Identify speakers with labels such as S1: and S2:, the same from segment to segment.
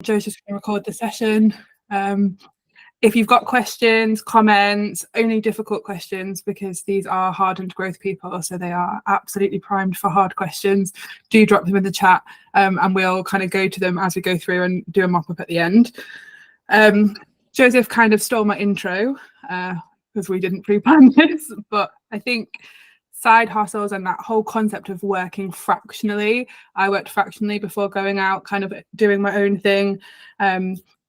S1: Joe's just going to record the session. If you've got questions, comments, only difficult questions, because these are hardened growth people, so they are absolutely primed for hard questions, do drop them in the chat, and we'll kind of go to them as we go through and do a mop-up at the end. Joseph kind of stole my intro because we didn't pre-plan this, but I think side hustles and that whole concept of working fractionally. I worked fractionally before going out, kind of doing my own thing.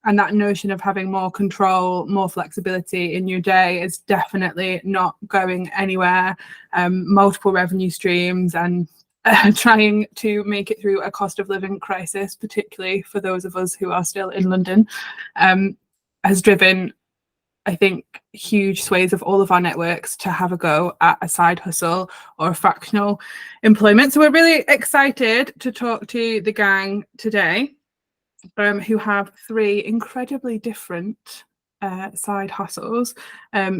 S1: And that notion of having more control, more flexibility in your day is definitely not going anywhere. Multiple revenue streams and trying to make it through a cost of living crisis, particularly for those of us who are still in London, has driven, I think, huge swathes of all of our networks to have a go at a side hustle or a fractional employment. So we're really excited to talk to the gang today, who have three incredibly different side hustles.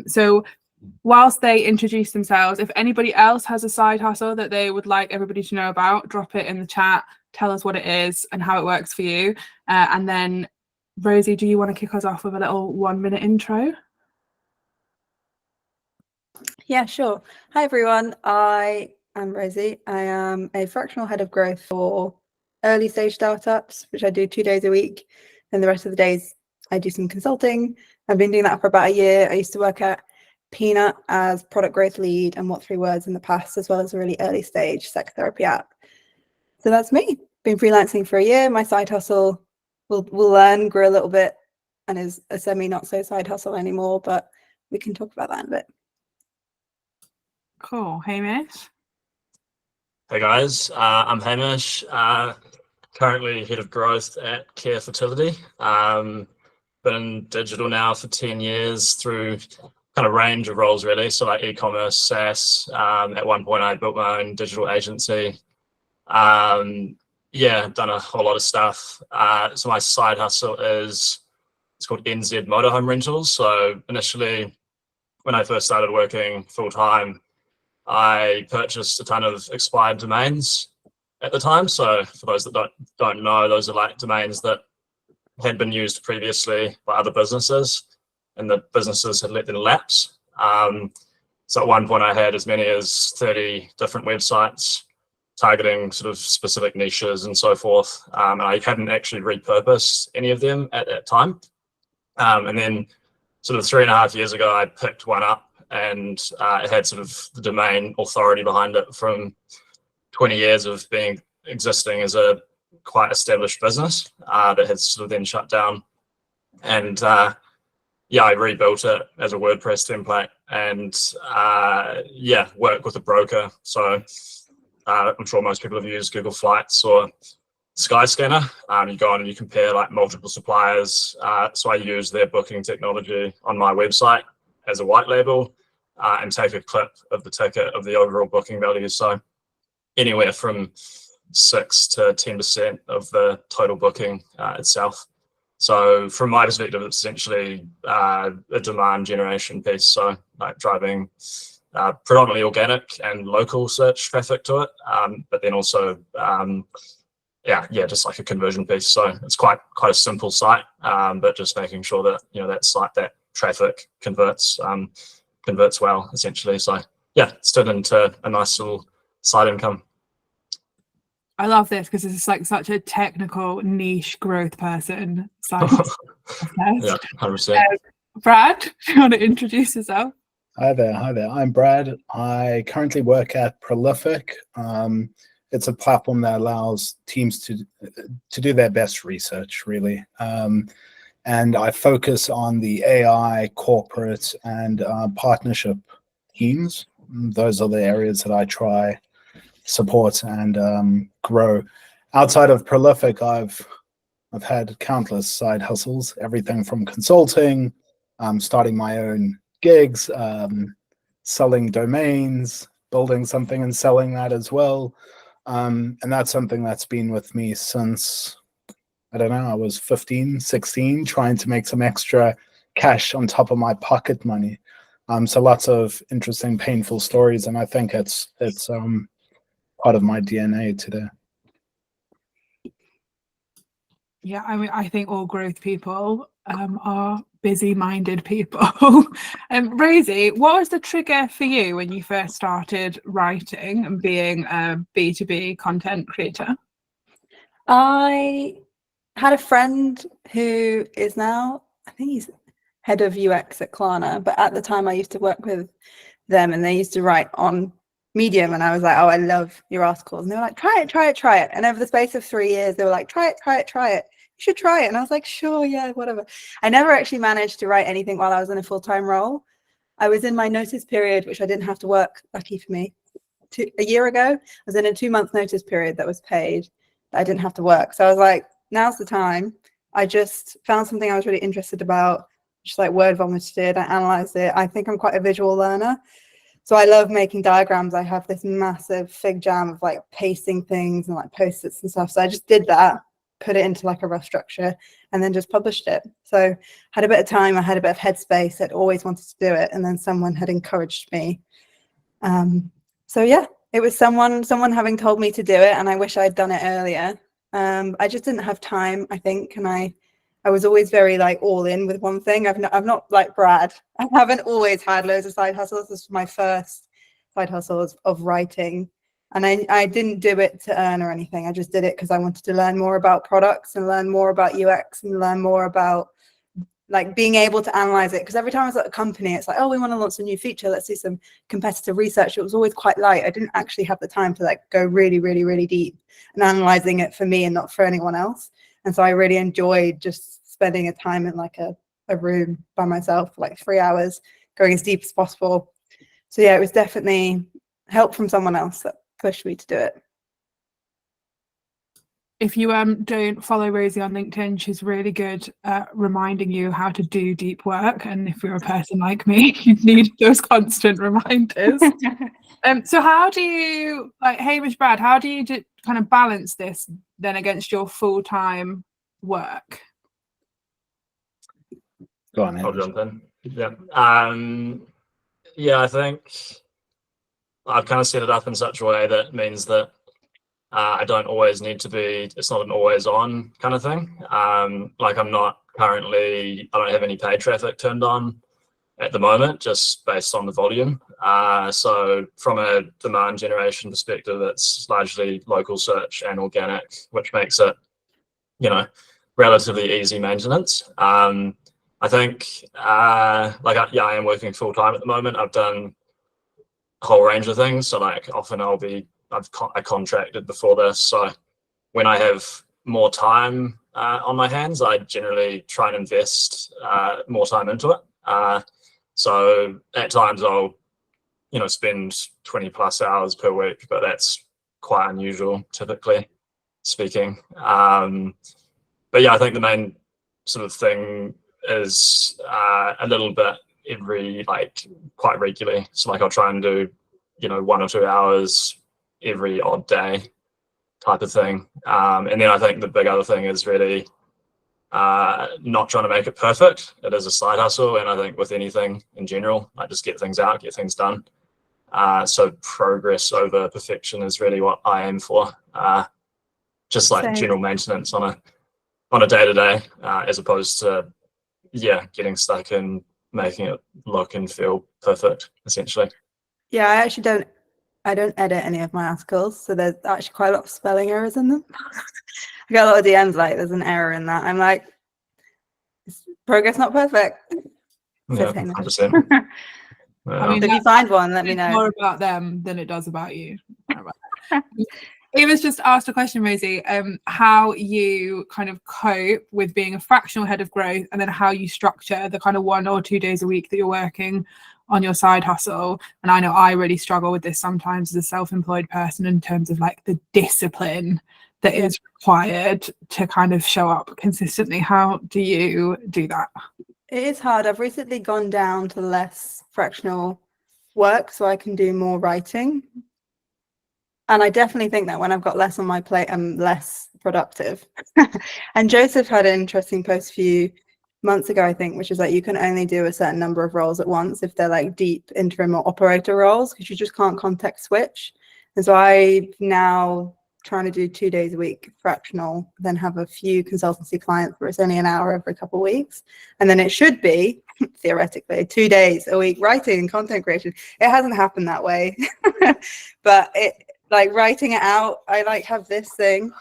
S1: So whilst they introduce themselves, if anybody else has a side hustle that they would like everybody to know about, drop it in the chat, tell us what it is and how it works for you. And then Rosie, do you want to kick us off with a little 1 minute intro?
S2: Yeah, sure. Hi, everyone. I am Rosie. I am a fractional head of growth for early stage startups, which I do 2 days a week. And the rest of the days I do some consulting. I've been doing that for about a year. I used to work at Peanut as product growth lead and What 3 Words in the past, as well as a really early stage sex therapy app. So that's me. Been freelancing for a year. My side hustle will learn, grow a little bit, and is a semi not so side hustle anymore, but we can talk about that in a bit.
S1: Cool. Hamish?
S3: Hey guys, I'm Hamish, currently head of growth at Care Fertility. Been in digital now for 10 years through kind of range of roles really, so like e-commerce, SaaS. At one point I built my own digital agency. Yeah, done a whole lot of stuff. So my side hustle it's called NZ Motorhome Rentals. So initially when I first started working full-time, I purchased a ton of expired domains at the time. So for those that don't know, those are like domains that had been used previously by other businesses and the businesses had let them lapse. So at one point I had as many as 30 different websites targeting sort of specific niches and so forth. And I hadn't actually repurposed any of them at that time. And then sort of 3.5 years ago, I picked one up, and it had sort of the domain authority behind it from 20 years of existing as a quite established business that had sort of then shut down. And yeah, I rebuilt it as a WordPress template and yeah, work with a broker. So I'm sure most people have used Google Flights or Skyscanner. You go on and you compare like multiple suppliers. So I use their booking technology on my website as a white label and take a clip of the ticket of the overall booking value. So anywhere from 6 to 10% of the total booking itself. So from my perspective, it's essentially a demand generation piece. So like driving predominantly organic and local search traffic to it, but then also yeah, just like a conversion piece. So it's quite a simple site, but just making sure that that site, that traffic converts well, essentially. So yeah, it's turned into a nice little side income.
S1: I love this because it's like such a technical niche growth person. Yeah,
S3: 100%.
S1: Brad, do you want to introduce yourself?
S4: Hi there. I'm Brad. I currently work at Prolific. It's a platform that allows teams to do their best research, really. And I focus on the AI, corporate, and partnership teams. Those are the areas that I try support and grow. Outside of Prolific, I've had countless side hustles, everything from consulting, starting my own gigs, selling domains, building something and selling that as well. And that's something that's been with me since, I don't know, I was 15, 16, trying to make some extra cash on top of my pocket money. So lots of interesting, painful stories, and I think it's part of my DNA today.
S1: Yeah, I mean, I think all growth people are busy-minded people. Rosie, what was the trigger for you when you first started writing and being a B2B content creator?
S2: I had a friend who is now, I think he's head of UX at Klarna, but at the time I used to work with them and they used to write on Medium, and I was like, oh, I love your articles. And they were like, try it, try it, try it. And over the space of 3 years, they were like, try it, try it, try it. You should try it. And I was like, sure, yeah, whatever. I never actually managed to write anything while I was in a full-time role. I was in my notice period, which I didn't have to work, lucky for me. A year ago, I was in a 2-month notice period that was paid, that I didn't have to work. So I was like, now's the time. I just found something I was really interested about, just like word vomited, I analyzed it. I think I'm quite a visual learner. So I love making diagrams. I have this massive fig jam of like pasting things and like post-its and stuff. So I just did that, put it into like a rough structure, and then just published it. So had a bit of time, I had a bit of headspace. I'd always wanted to do it, and then someone had encouraged me. So yeah, it was someone having told me to do it, and I wish I'd done it earlier. I just didn't have time, I think, and I was always very like all in with one thing. I've not like Brad. I haven't always had loads of side hustles. This was my first side hustle of writing, and I didn't do it to earn or anything. I just did it because I wanted to learn more about products and learn more about UX and learn more about like being able to analyze it. Because every time I was at a company, it's like, oh, we want to launch a new feature. Let's do some competitor research. It was always quite light. I didn't actually have the time to like go really, really, really deep and analyzing it for me and not for anyone else. And so I really enjoyed just spending a time in like a room by myself for like 3 hours, going as deep as possible. So yeah, it was definitely help from someone else that pushed me to do it.
S1: If you don't follow Rosie on LinkedIn, she's really good at reminding you how to do deep work. And if you're a person like me, you need those constant reminders. So how do you, like Hamish, Brad, how do you kind of balance this then against your full-time work?
S4: Go on,
S3: I'll
S4: Hamish.
S3: jump in. Yeah, I think I've kind of set it up in such a way that means that I don't always need to be, it's not an always on kind of thing. Like I'm not currently, I don't have any paid traffic turned on at the moment, just based on the volume. So from a demand generation perspective, it's largely local search and organic, which makes it, you know, relatively easy maintenance. I think, I am working full time at the moment. I've done a whole range of things. So like often I contracted before this. So when I have more time on my hands, I generally try and invest more time into it. So at times I'll, spend 20 plus hours per week, but that's quite unusual, typically speaking. But yeah, I think the main sort of thing is a little bit quite regularly. So like I'll try and do, 1 or 2 hours every odd day type of thing. And then I think the big other thing is really not trying to make it perfect. It is a side hustle. And I think with anything in general, like just get things out, get things done. So progress over perfection is really what I aim for. Just like
S2: Same.
S3: General maintenance on a day-to-day, as opposed to, getting stuck in making it look and feel perfect, essentially.
S2: Yeah, I don't edit any of my articles, so there's actually quite a lot of spelling errors in them. I got a lot of DMs like, there's an error in that. I'm like, is progress not perfect?
S3: Yeah,
S2: Hamish.
S3: 100%.
S1: I mean,
S2: If you find one, let me
S1: it's
S2: know.
S1: more about them than it does about you. Eva's just asked a question, Rosie, how you kind of cope with being a fractional head of growth, and then how you structure the kind of 1 or 2 days a week that you're working on your side hustle. And I know I really struggle with this sometimes as a self-employed person in terms of like the discipline that is required to kind of show up consistently. How do you do that?
S2: It is hard. I've recently gone down to less fractional work so I can do more writing. And I definitely think that when I've got less on my plate, I'm less productive. And Joseph had an interesting post a few months ago, I think, which is like you can only do a certain number of roles at once if they're like deep interim or operator roles, because you just can't context switch. And so I now trying to do 2 days a week fractional, then have a few consultancy clients where it's only an hour every couple of weeks. And then it should be, theoretically, 2 days a week writing and content creation. It hasn't happened that way. But it, like, writing it out, I like have this thing,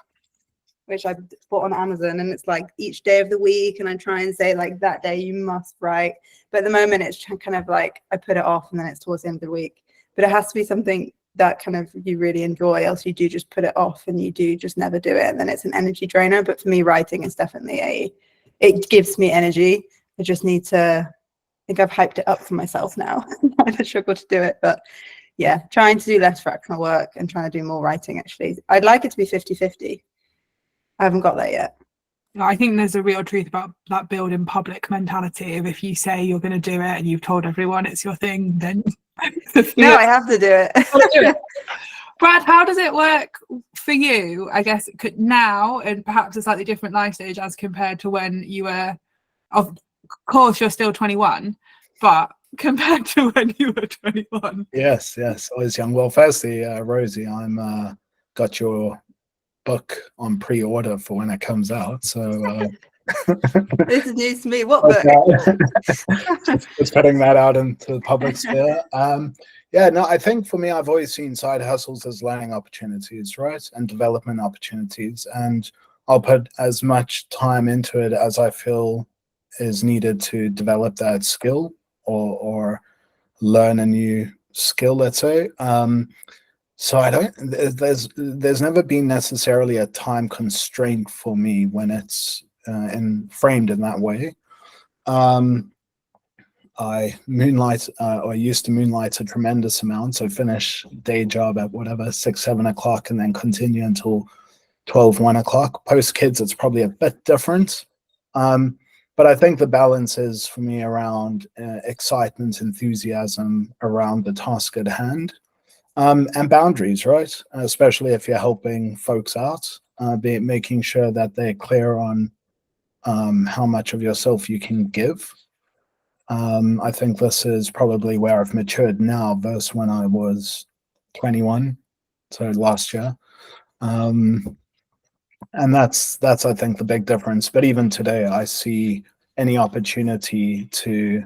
S2: which I bought on Amazon, and it's like each day of the week, and I try and say like that day you must write. But at the moment it's kind of like I put it off and then it's towards the end of the week. But it has to be something that kind of you really enjoy, else you do just put it off and you do just never do it, and then it's an energy drainer. But for me, writing is definitely it gives me energy. I just need to, I think I've hyped it up for myself now. I struggle to do it, but yeah, trying to do less fractional work and trying to do more writing. Actually, I'd like it to be 50-50. I haven't got that yet.
S1: I think there's a real truth about that building public mentality of if you say you're going to do it and you've told everyone it's your thing, then
S2: no, I have to do it.
S1: Brad, how does it work for you? I guess it could now, and perhaps a slightly different life stage as compared to when you were, of course, you're still 21, but compared to when you were 21.
S4: Yes, always young. Well, firstly, Rosie, I'm got your book on pre-order for when it comes out, so
S2: this is news to me. What book?
S4: Just putting that out into the public sphere. Yeah, no, I think for me, I've always seen side hustles as learning opportunities, right, and development opportunities, and I'll put as much time into it as I feel is needed to develop that skill or learn a new skill, let's say. So I don't, there's never been necessarily a time constraint for me when it's framed in that way. I moonlight, or used to moonlight a tremendous amount. So finish day job at whatever, 6, 7 o'clock, and then continue until 12, 1 o'clock. Post kids, it's probably a bit different. But I think the balance is for me around excitement, enthusiasm around the task at hand. And boundaries, right? Especially if you're helping folks out, making sure that they're clear on how much of yourself you can give. I think this is probably where I've matured now versus when I was 21, so last year. And that's I think the big difference. But even today, I see any opportunity to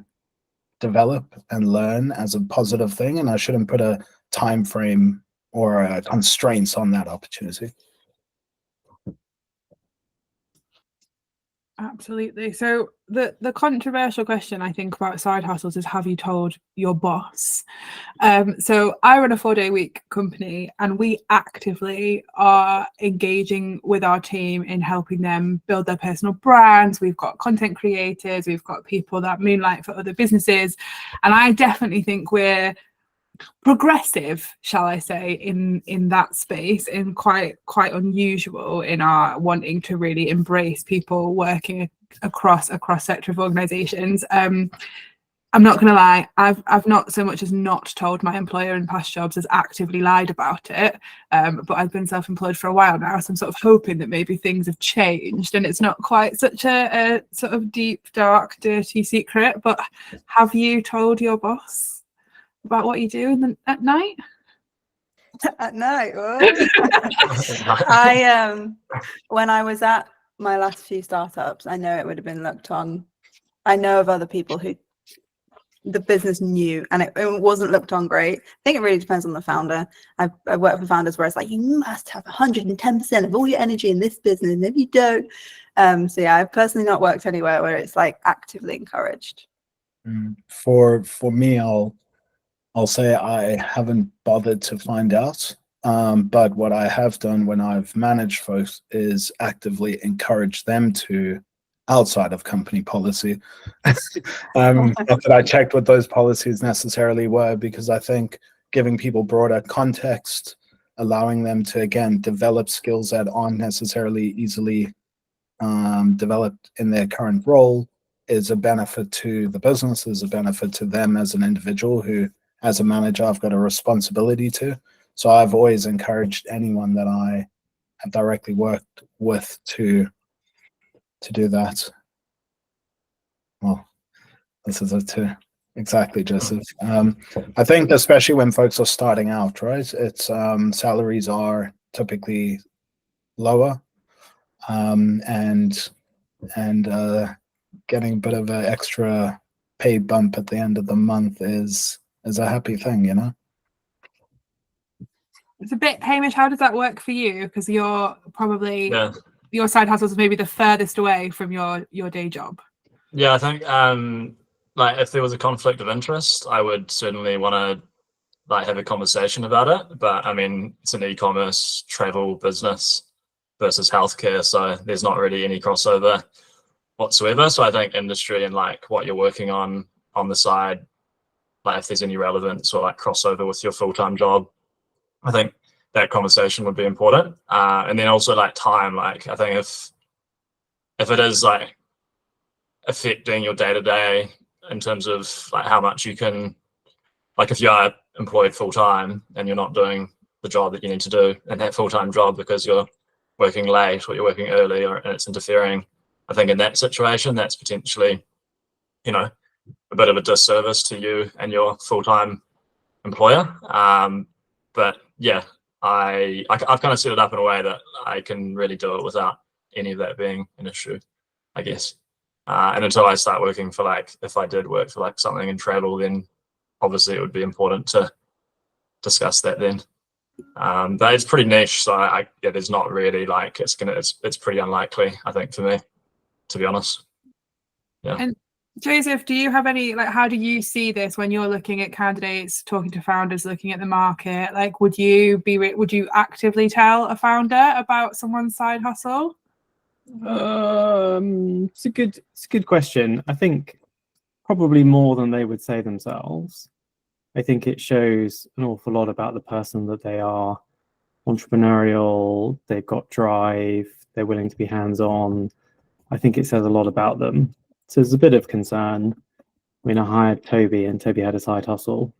S4: develop and learn as a positive thing, and I shouldn't put a time frame or constraints on that opportunity.
S1: Absolutely. So the controversial question I think about side hustles is, have you told your boss? So I run a 4-day-week company, and we actively are engaging with our team in helping them build their personal brands. We've got content creators, we've got people that moonlight for other businesses, and I definitely think we're progressive, shall I say, in that space, and quite unusual in our wanting to really embrace people working across sector of organizations. I'm not gonna lie, I've not so much as not told my employer in past jobs as actively lied about it, but I've been self-employed for a while now, so I'm sort of hoping that maybe things have changed and it's not quite such a sort of deep, dark, dirty secret. But have you told your boss about what you do at night?
S2: At night, when I was at my last few startups, I know it would have been looked on. I know of other people who the business knew, and it wasn't looked on great. I think it really depends on the founder. I've worked for founders where it's like, you must have 110% of all your energy in this business, and if you don't, so yeah, I've personally not worked anywhere where it's like actively encouraged.
S4: For me, I'll say I haven't bothered to find out, but what I have done when I've managed folks is actively encourage them to, outside of company policy. Not that I checked what those policies necessarily were, because I think giving people broader context, allowing them to, again, develop skills that aren't necessarily easily developed in their current role is a benefit to the business, is a benefit to them as an individual who, as a manager, I've got a responsibility to. So I've always encouraged anyone that I have directly worked with to do that. Well, this is it too. Exactly, Joseph. I think especially when folks are starting out, right? It's salaries are typically lower, and getting a bit of an extra pay bump at the end of the month is a happy thing, you know.
S1: It's a bit, Hamish, how does that work for you? Because you're probably,
S3: Yeah.
S1: your side hustle is maybe the furthest away from your day job.
S3: Yeah, I think like if there was a conflict of interest, I would certainly want to like have a conversation about it. But I mean, it's an e-commerce travel business versus healthcare, so there's not really any crossover whatsoever. So I think industry and like what you're working on the side, like if there's any relevance or like crossover with your full-time job, I think that conversation would be important. And then also like time, like I think if it is like affecting your day-to-day in terms of like how much you can, like if you are employed full-time and you're not doing the job that you need to do in that full-time job because you're working late or you're working early and it's interfering, I think in that situation that's potentially, you know, a bit of a disservice to you and your full-time employer. But yeah, I've kind of set it up in a way that I can really do it without any of that being an issue, I guess. And until I start working for like, if I did work for like something in travel, then obviously it would be important to discuss that then. But it's pretty niche, so yeah, there's not really like it's pretty unlikely, I think, for me, to be honest. Yeah.
S1: And Joseph, do you have any, like, how do you see this when you're looking at candidates, talking to founders, looking at the market? Like, would you actively tell a founder about someone's side hustle?
S5: It's a good question. I think probably more than they would say themselves. I think it shows an awful lot about the person that they are. Entrepreneurial, they've got drive, they're willing to be hands-on. I think it says a lot about them. So there's a bit of concern. I mean, I hired Toby and Toby had a side hustle.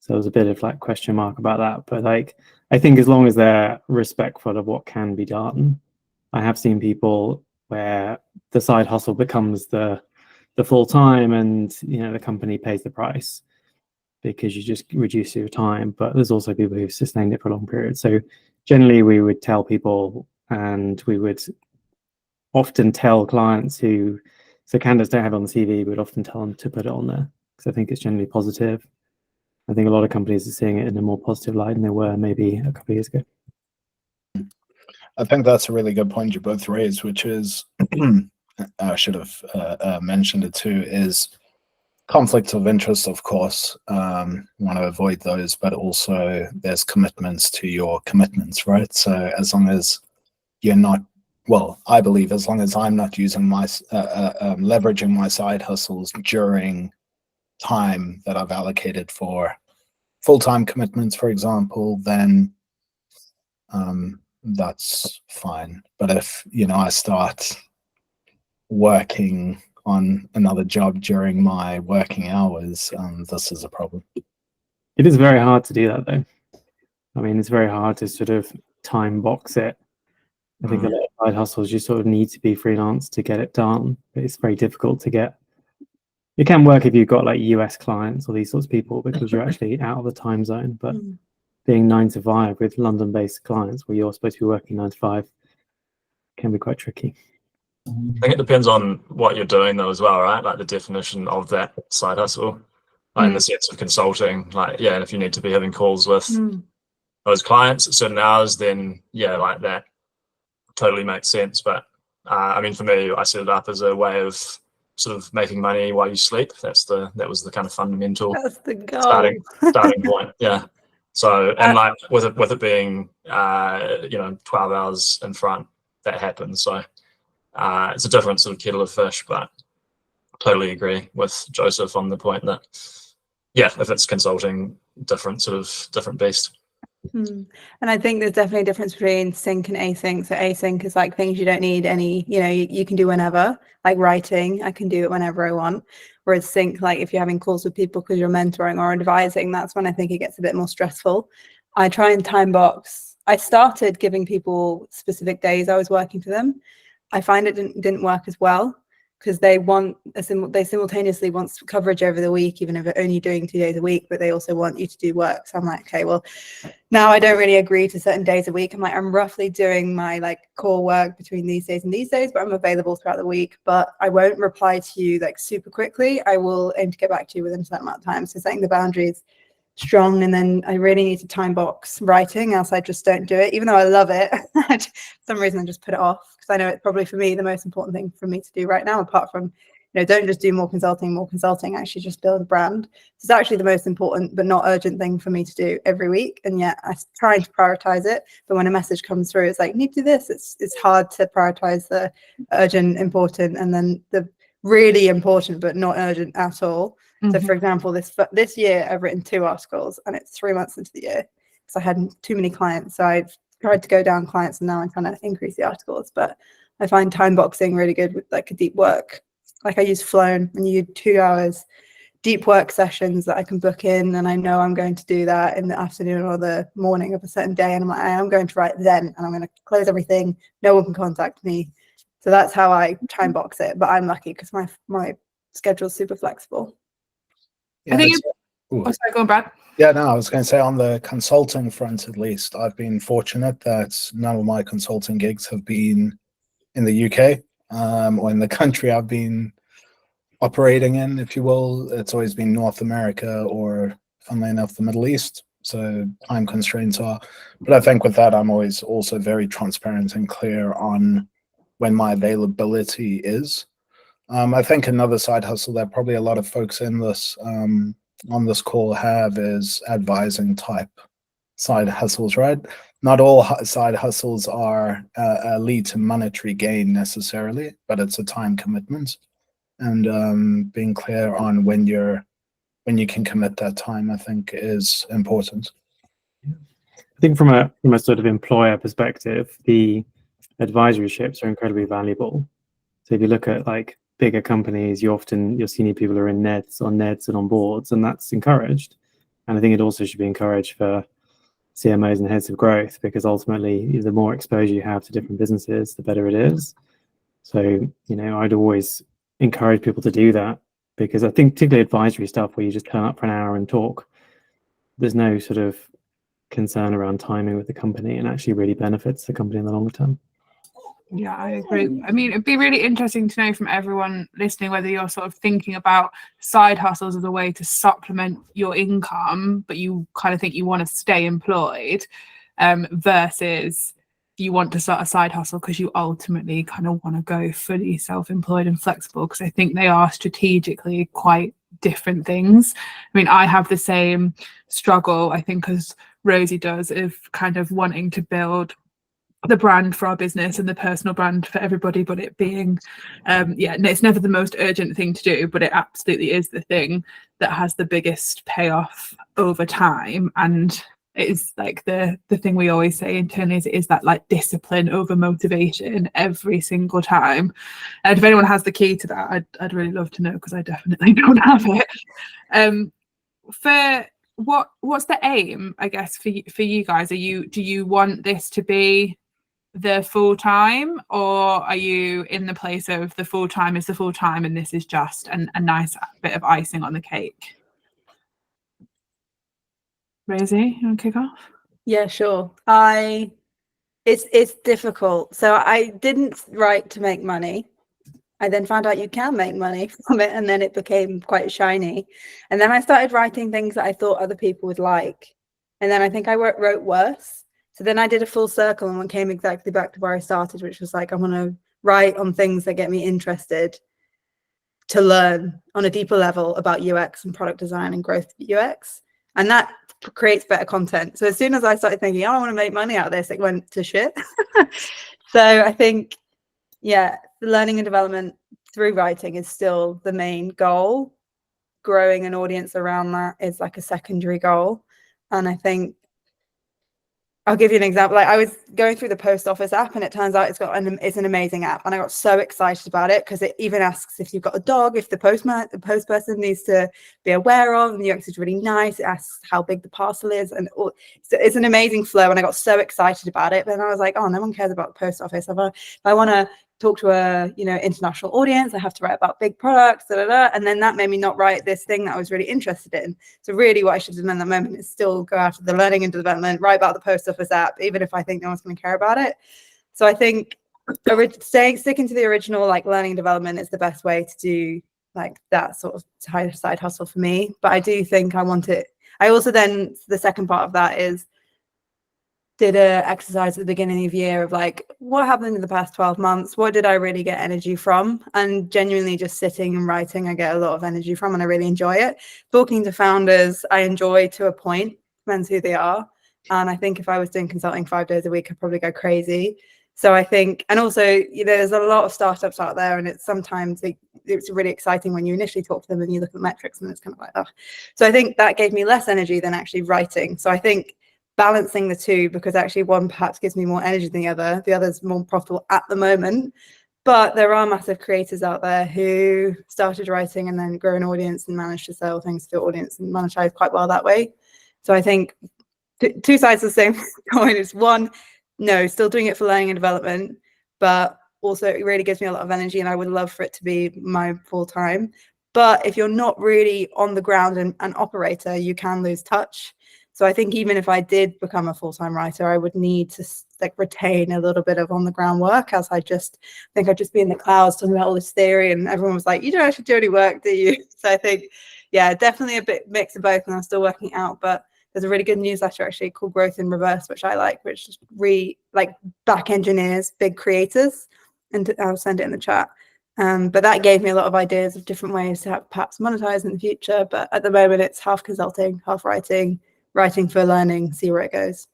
S5: So there was a bit of like question mark about that. But like, I think as long as they're respectful of what can be done, I have seen people where the side hustle becomes the full time and, you know, the company pays the price because you just reduce your time. But there's also people who've sustained it for a long period. So generally we would tell people, and we would often tell clients who, so candidates don't have it on the CV, we would often tell them to put it on there because I think it's generally positive. I think a lot of companies are seeing it in a more positive light than they were maybe a couple of years ago.
S4: I think that's a really good point you both raised, which is, I should have mentioned it too, is conflicts of interest, of course. Want to avoid those, but also there's commitments to your commitments, right? So as long as you're not, well, I believe as long as I'm not using my, leveraging my side hustles during time that I've allocated for full-time commitments, for example, then that's fine. But if, you know, I start working on another job during my working hours, this is a problem.
S5: It is very hard to do that though. I mean, it's very hard to sort of time box it. I think a lot of side hustles, you sort of need to be freelance to get it done, but it's very difficult to get. It can work if you've got like US clients or these sorts of people because you're actually out of the time zone, but being 9 to 5 with London-based clients where you're supposed to be working 9 to 5 can be quite tricky.
S3: I think it depends on what you're doing though as well, right? Like the definition of that side hustle, like in the sense of consulting, like, yeah, and if you need to be having calls with those clients at certain hours, then yeah, like that totally makes sense. But I mean, for me, I set it up as a way of sort of making money while you sleep. That was the kind of fundamental
S2: That's the goal.
S3: starting point. Yeah. So, and like with it being, you know, 12 hours in front, that happens. So it's a different sort of kettle of fish, but totally agree with Joseph on the point that, yeah, if it's consulting, different beast.
S2: And I think there's definitely a difference between sync and async. So async is like things you don't need any, you know, you can do whenever, like writing, I can do it whenever I want. Whereas sync, like if you're having calls with people because you're mentoring or advising, that's when I think it gets a bit more stressful. I try and time box. I started giving people specific days I was working for them. I find it didn't work as well. because they want they simultaneously want coverage over the week, even if they're only doing 2 days a week, but they also want you to do work. So I'm like, okay, well, now I don't really agree to certain days a week. I'm like, I'm roughly doing my like core work between these days and these days, but I'm available throughout the week. But I won't reply to you like super quickly. I will aim to get back to you within a certain amount of time. So setting the boundaries strong, and then I really need to time box writing, else I just don't do it, even though I love it. For some reason I just put it off, because I know it's probably for me the most important thing for me to do right now, apart from, you know, don't just do more consulting, actually just build a brand. It's actually the most important but not urgent thing for me to do every week, and yet I'm trying to prioritize it. But when a message comes through, it's like, need to do this, it's hard to prioritize the urgent, important, and then the really important but not urgent at all. So for example, this year I've written 2 articles, and it's 3 months into the year because I had too many clients. So I've tried to go down clients, and now I'm trying to increase the articles. But I find time boxing really good with like a deep work. Like I use Flown, and you do 2 hours deep work sessions that I can book in, and I know I'm going to do that in the afternoon or the morning of a certain day. And I'm like, I am going to write then, and I'm going to close everything. No one can contact me. So that's how I time box it. But I'm lucky because my schedule's super flexible.
S1: I think sorry, go on, Brad.
S4: Yeah, no, I was going to say, on the consulting front, at least, I've been fortunate that none of my consulting gigs have been in the UK or in the country I've been operating in, if you will. It's always been North America or, funnily enough, the Middle East. So time constraints are. But I think with that, I'm always also very transparent and clear on when my availability is. I think another side hustle that probably a lot of folks in this on this call have is advising type side hustles, right? Not all side hustles are lead to monetary gain necessarily, but it's a time commitment, and being clear on when you can commit that time, I think, is important.
S5: I think from a sort of employer perspective, the advisoryships are incredibly valuable. So if you look at like bigger companies, your senior people are in NEDs and on boards, and that's encouraged. And I think it also should be encouraged for CMOs and heads of growth, because ultimately the more exposure you have to different businesses, the better it is. So, you know, I'd always encourage people to do that, because I think particularly advisory stuff where you just turn up for an hour and talk, there's no sort of concern around timing with the company, and actually really benefits the company in the longer term.
S1: Yeah, I agree. I mean, it'd be really interesting to know from everyone listening whether you're sort of thinking about side hustles as a way to supplement your income, but you kind of think you want to stay employed, versus you want to start a side hustle because you ultimately kind of want to go fully self-employed and flexible, because I think they are strategically quite different things. I mean, I have the same struggle, I think, as Rosie does, of kind of wanting to build the brand for our business and the personal brand for everybody, but it being it's never the most urgent thing to do, but it absolutely is the thing that has the biggest payoff over time. And it is like the thing we always say internally is that like discipline over motivation every single time. And if anyone has the key to that, I'd really love to know, because I definitely don't have it. For what's the aim, I guess, for you guys? Do you want this to be the full-time, or are you in the place of the full-time is the full-time and this is just a nice bit of icing on the cake? Rosie, you want to kick off?
S2: Yeah, sure. It's difficult. So I didn't write to make money. I then found out you can make money from it, and then it became quite shiny. And then I started writing things that I thought other people would like. And then I think I wrote worse. So then I did a full circle and came exactly back to where I started, which was like, I want to write on things that get me interested to learn on a deeper level about UX and product design and growth UX. And that creates better content. So as soon as I started thinking, I want to make money out of this, it went to shit. So I think, yeah, the learning and development through writing is still the main goal. Growing an audience around that is like a secondary goal. And I think, I'll give you an example. Like I was going through the post office app, and it turns out it's an amazing app, and I got so excited about it because it even asks if you've got a dog, if the post person needs to be aware of, and the UX is really nice. It asks how big the parcel is, and so it's an amazing flow. And I got so excited about it. But then I was like, oh, no one cares about the post office. If I want to talk to a international audience. I have to write about big products, and then that made me not write this thing that I was really interested in. So really what I should have done at that moment is still go after the learning and development, write about the post office app, even if I think no one's going to care about it. So I think sticking to the original like learning and development is the best way to do like that sort of side hustle for me. But I do think I want it. I also then, the second part of that is, did a exercise at the beginning of the year of like, what happened in the past 12 months? What did I really get energy from? And genuinely just sitting and writing, I get a lot of energy from, and I really enjoy it. Talking to founders, I enjoy to a point, depends who they are. And I think if I was doing consulting 5 days a week, I'd probably go crazy. So I think, and also, there's a lot of startups out there, and it's really exciting when you initially talk to them and you look at the metrics and it's kind of like that. So I think that gave me less energy than actually writing. So I think balancing the two, because actually one perhaps gives me more energy than the other's more profitable at the moment. But there are massive creators out there who started writing and then grow an audience and managed to sell things to the audience and monetize quite well that way. So I think two sides of the same coin is, one, no, still doing it for learning and development, but also it really gives me a lot of energy, and I would love for it to be my full time. But if you're not really on the ground and an operator, you can lose touch. So I think even if I did become a full-time writer, I would need to like retain a little bit of on the ground work, as I think I'd just be in the clouds talking about all this theory, and everyone was like, you don't actually do any work, do you? So I think, yeah, definitely a bit mix of both, and I'm still working out. But there's a really good newsletter actually called Growth in Reverse, which I like, which is back engineers, big creators, and I'll send it in the chat. But that gave me a lot of ideas of different ways to perhaps monetize in the future. But at the moment, it's half consulting, half writing for learning, see where it goes.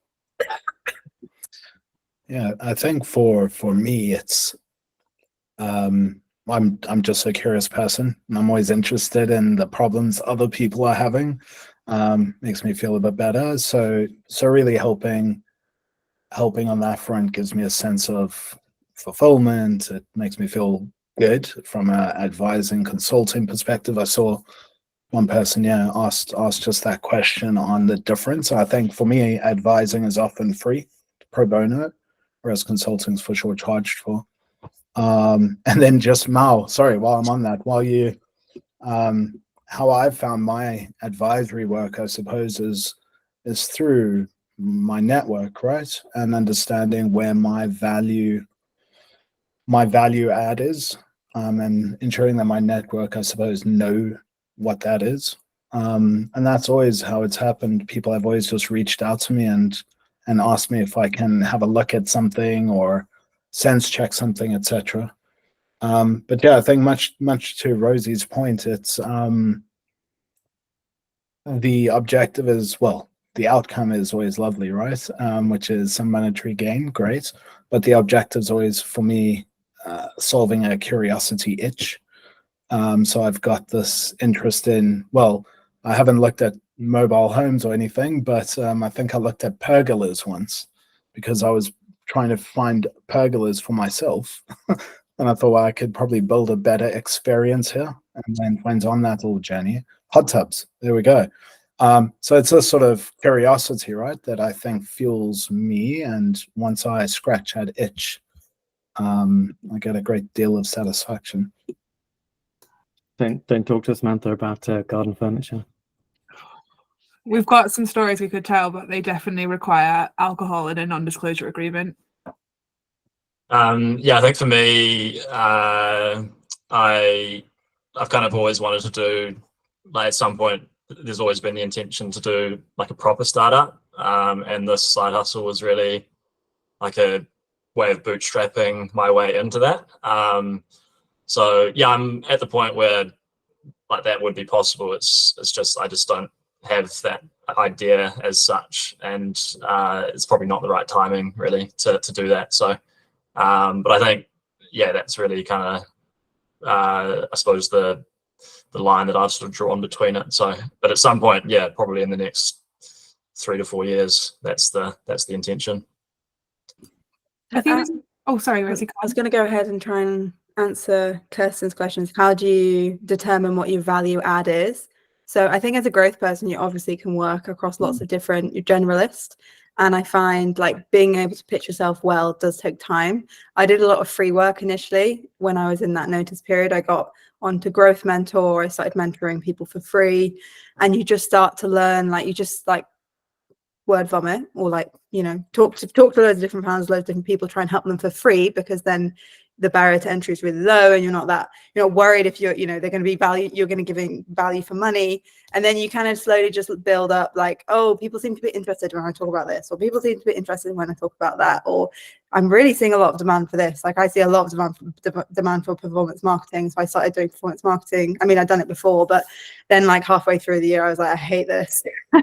S4: Yeah, I think for me, it's I'm just a curious person, and I'm always interested in the problems other people are having. Makes me feel a bit better. So really helping on that front gives me a sense of fulfillment. It makes me feel good from a advising consulting perspective. I saw one person asked just that question on the difference. I think for me, advising is often free, pro bono, whereas consulting is for sure charged for. And then just while I'm on that, how I've found my advisory work, I suppose, is through my network, right? And understanding where my value add is, and ensuring that my network, I suppose, know what that is. And that's always how it's happened. People have always just reached out to me and asked me if I can have a look at something or sense check something, etc. But yeah, I think much to Rosie's point, it's the objective is, well, the outcome is always lovely, right? Which is some monetary gain, great. But the objective is always, for me, solving a curiosity itch. So I've got this interest in, well, I haven't looked at mobile homes or anything, but I think I looked at pergolas once because I was trying to find pergolas for myself. And I thought, well, I could probably build a better experience here. And then went on that little journey. Hot tubs, there we go. So it's a sort of curiosity, right, that I think fuels me. And once I scratch that itch, I get a great deal of satisfaction.
S5: Don't talk to Samantha about garden furniture.
S1: We've got some stories we could tell, but they definitely require alcohol and a non-disclosure agreement.
S3: I think for me, I've kind of always wanted to do, like, at some point, there's always been the intention to do like a proper startup. And this side hustle was really like a way of bootstrapping my way into that. So yeah, I'm at the point where like that would be possible. It's just, I just don't have that idea as such. And it's probably not the right timing really to do that. So, but I think, yeah, that's really kind of, I suppose the line that I've sort of drawn between it. So, but at some point, yeah, probably in the next 3 to 4 years, that's the intention.
S1: I think sorry, Rosie.
S2: I was going to go ahead and try and answer Kirsten's questions. How do you determine what your value add is? So I think as a growth person, you obviously can work across lots of different, you're generalist. And I find like being able to pitch yourself well does take time. I did a lot of free work initially when I was in that notice period. I got onto Growth Mentor. I started mentoring people for free, and you just start to learn, like you just like word vomit, or like, you know, talk to loads of different founders, loads of different people, try and help them for free, because then the barrier to entry is really low, and you're not worried if you're, you know, they're going to be value, you're going to giving value for money. And then you kind of slowly just build up like, oh, people seem to be interested when I talk about this, or people seem to be interested when I talk about that, or I'm really seeing a lot of demand for this. Like I see a lot of demand for performance marketing. So I started doing performance marketing. I mean, I'd done it before, but then like halfway through the year, I was like, I hate this. I'm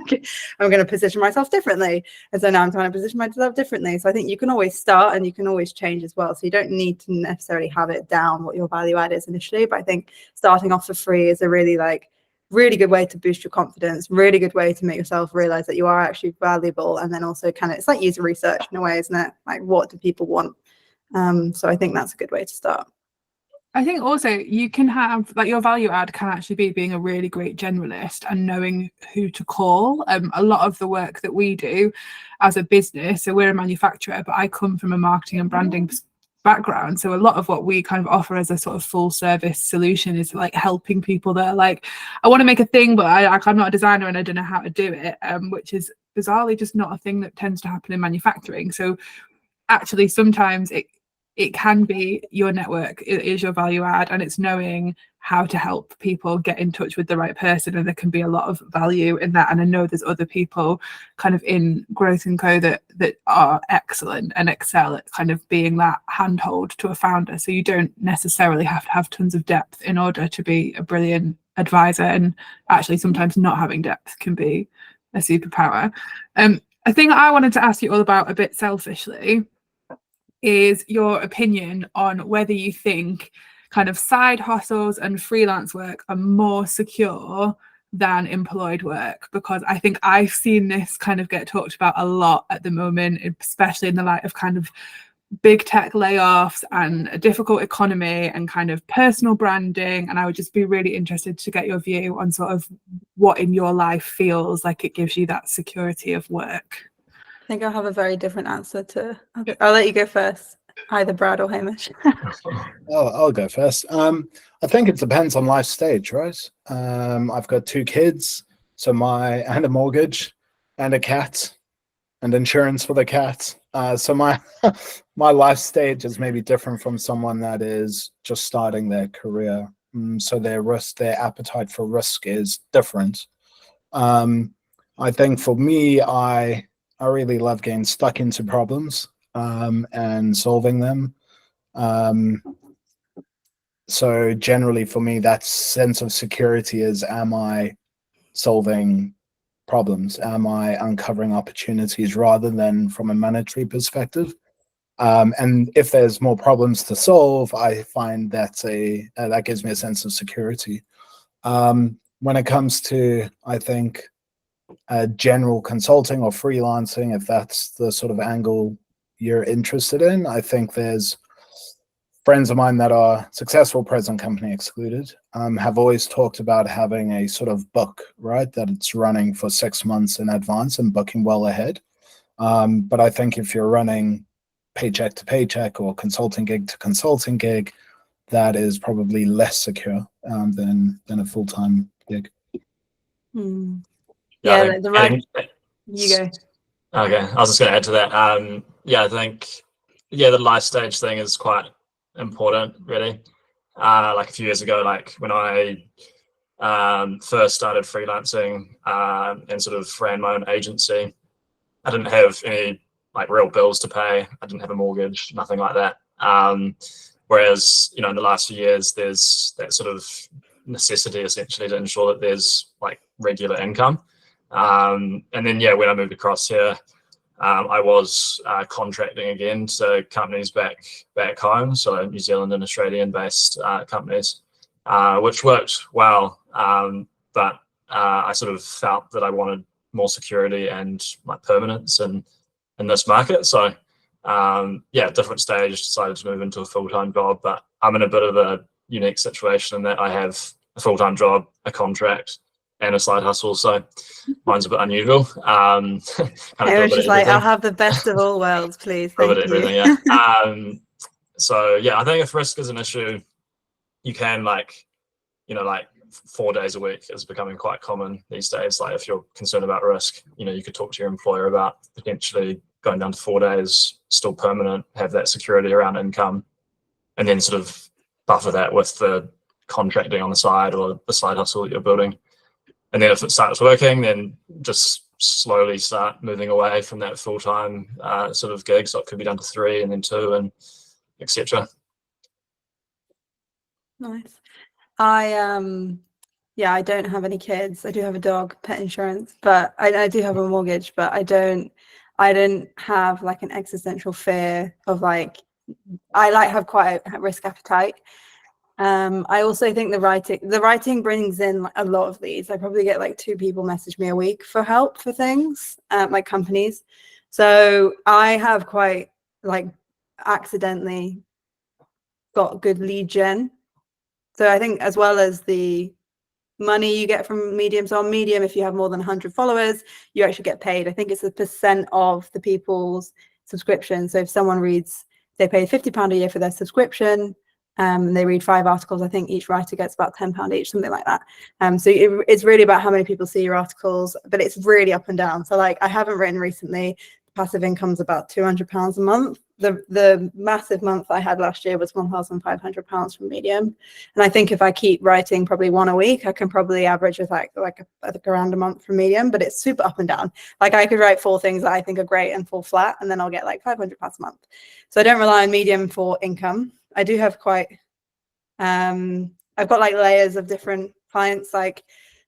S2: going to position myself differently. And so now I'm trying to position myself differently. So I think you can always start and you can always change as well. So you don't need to necessarily have it down what your value add is initially. But I think starting off for free is a really good way to boost your confidence, really good way to make yourself realize that you are actually valuable. And then also kind of, it's like user research in a way, isn't it? Like, what do people want? So I think that's a good way to start.
S1: I think also you can have, like, your value add can actually be being a really great generalist and knowing who to call. A lot of the work that we do as a business, so we're a manufacturer, but I come from a marketing and branding background, so a lot of what we kind of offer as a sort of full service solution is like helping people that are like, I want to make a thing, but I'm not a designer and I don't know how to do it, which is bizarrely just not a thing that tends to happen in manufacturing. So actually sometimes it can be your network, it is your value add, and it's knowing how to help people get in touch with the right person, and there can be a lot of value in that. And I know there's other people kind of in Growth & Co that are excellent and excel at kind of being that handhold to a founder. So you don't necessarily have to have tons of depth in order to be a brilliant advisor, and actually sometimes not having depth can be a superpower. A thing I wanted to ask you all about a bit selfishly is your opinion on whether you think kind of side hustles and freelance work are more secure than employed work, because I think I've seen this kind of get talked about a lot at the moment, especially in the light of kind of big tech layoffs and a difficult economy and kind of personal branding. And I would just be really interested to get your view on sort of what in your life feels like it gives you that security of work.
S2: I think I'll have a very different answer to. I'll let you go first, either Brad or Hamish.
S4: I'll go first. I think it depends on life stage, right? I've got 2 kids, and a mortgage, and a cat, and insurance for the cat. So my life stage is maybe different from someone that is just starting their career. So their appetite for risk is different. I think for me, I really love getting stuck into problems and solving them. So generally for me, that sense of security is, am I solving problems? Am I uncovering opportunities, rather than from a monetary perspective? And if there's more problems to solve, I find that that gives me a sense of security. When it comes to, I think, general consulting or freelancing, if that's the sort of angle you're interested in, I think there's friends of mine that are successful, present company excluded, have always talked about having a sort of book, right, that it's running for 6 months in advance and booking well ahead. But I think if you're running paycheck to paycheck or consulting gig to consulting gig, that is probably less secure than a full-time gig.
S2: Yeah, the right. You go.
S3: Okay, I was just going to add to that. I think the life stage thing is quite important, really. Like a few years ago, like when I first started freelancing and sort of ran my own agency, I didn't have any like real bills to pay. I didn't have a mortgage, nothing like that. Whereas, in the last few years, there's that sort of necessity essentially to ensure that there's like regular income. And then, when I moved across here, I was contracting again to companies back home, so New Zealand and Australian-based companies, which worked well. But I sort of felt that I wanted more security and like permanence in this market. So, different stage, decided to move into a full-time job. But I'm in a bit of a unique situation in that I have a full-time job, a contract, and a side hustle. So mine's a bit unusual. Kind of
S2: I was just like, I'll have the best of all worlds, please. Thank you.
S3: everything, yeah. So yeah, I think if risk is an issue, you can like 4 days a week is becoming quite common these days. Like if you're concerned about risk, you could talk to your employer about potentially going down to 4 days, still permanent, have that security around income, and then sort of buffer that with the contracting on the side or the side hustle that you're building. And then if it starts working, then just slowly start moving away from that full-time sort of gig. So it could be down to 3 and then 2 and etc.
S2: Nice. I don't have any kids. I do have a dog, pet insurance, but I do have a mortgage, but I don't have like an existential fear of like, I like have quite a risk appetite. I also think the writing brings in a lot of leads. I probably get like 2 people message me a week for help for things, like companies. So I have quite like accidentally got good lead gen. So I think as well as the money you get from Medium, so on Medium, if you have more than 100 followers, you actually get paid. I think it's a % of the people's subscription. So if someone reads, they pay £50 a year for their subscription, they read 5 articles. I think each writer gets about £10 each, something like that. So it's really about how many people see your articles, but it's really up and down. So like I haven't written recently. Passive income's about £200 a month. The massive month I had last year was £1,500 from Medium. And I think if I keep writing probably 1 a week, I can probably average with like around a month from Medium, but it's super up and down. Like I could write 4 things that I think are great and fall flat, and then I'll get like £500 a month. So I don't rely on Medium for income. I do have quite, I've got like layers of different clients. Like